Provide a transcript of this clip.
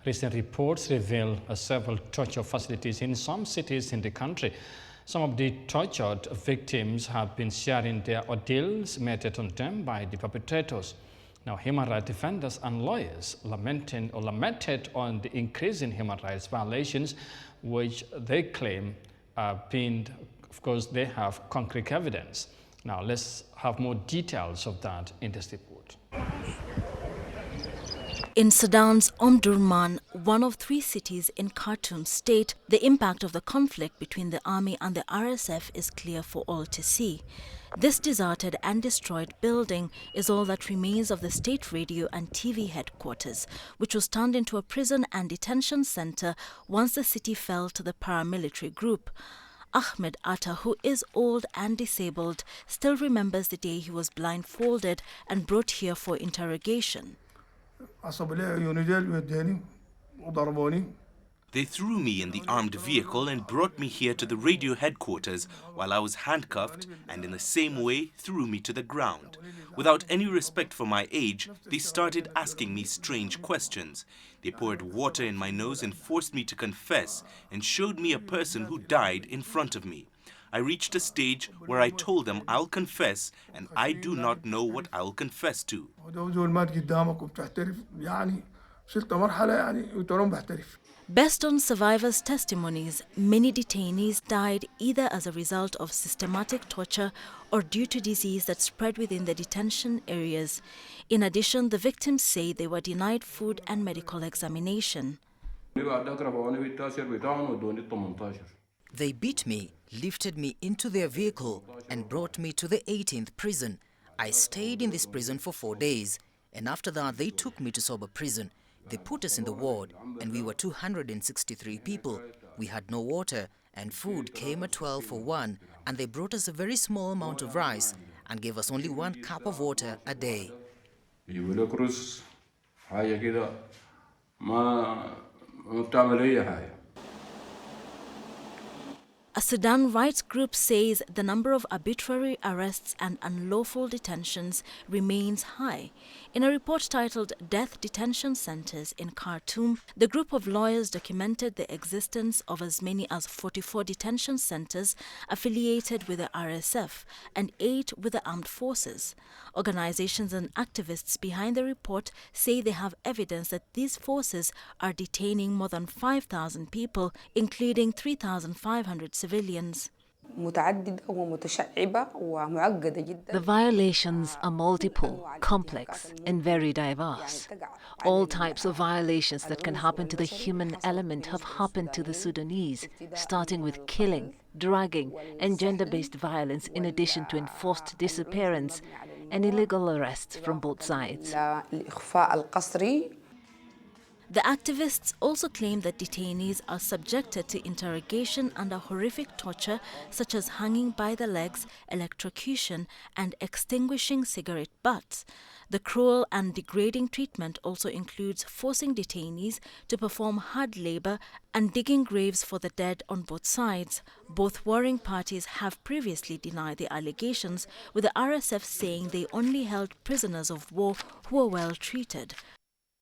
Recent reports reveal several torture facilities in some cities in the country. Some of the tortured victims have been sharing their ordeals meted on them by the perpetrators. Now, human rights defenders and lawyers lamented on the increase in human rights violations, which they claim of course, they have concrete evidence. Now, let's have more details of that in this report. In Sudan's Omdurman, one of 3 cities in Khartoum state, the impact of the conflict between the army and the RSF is clear for all to see. This deserted and destroyed building is all that remains of the state radio and TV headquarters, which was turned into a prison and detention center once the city fell to the paramilitary group. Ahmed Atta, who is old and disabled, still remembers the day he was blindfolded and brought here for interrogation. They threw me in the armed vehicle and brought me here to the radio headquarters while I was handcuffed, and in the same way threw me to the ground. Without any respect for my age, they started asking me strange questions. They poured water in my nose and forced me to confess and showed me a person who died in front of me. I reached a stage where I told them I'll confess, and I do not know what I'll confess to. Based on survivors' testimonies, many detainees died either as a result of systematic torture or due to disease that spread within the detention areas. In addition, the victims say they were denied food and medical examination. They beat me, lifted me into their vehicle and brought me to the 18th prison. I stayed in this prison for 4 days, and after that they took me to Sober prison. They put us in the ward, and we were 263 people. We had no water, and food came at 12 for 1, and they brought us a very small amount of rice and gave us only 1 cup of water a day. A Sudan rights group says the number of arbitrary arrests and unlawful detentions remains high. In a report titled Death Detention Centers in Khartoum, the group of lawyers documented the existence of as many as 44 detention centers affiliated with the RSF and 8 with the armed forces. Organizations and activists behind the report say they have evidence that these forces are detaining more than 5,000 people, including 3,500 civilians. The violations are multiple, complex, and very diverse. All types of violations that can happen to the human element have happened to the Sudanese, starting with killing, drugging, and gender-based violence, in addition to enforced disappearance and illegal arrests from both sides. The activists also claim that detainees are subjected to interrogation under horrific torture such as hanging by the legs, electrocution, and extinguishing cigarette butts. The cruel and degrading treatment also includes forcing detainees to perform hard labor and digging graves for the dead on both sides. Both warring parties have previously denied the allegations, with the RSF saying they only held prisoners of war who were well treated.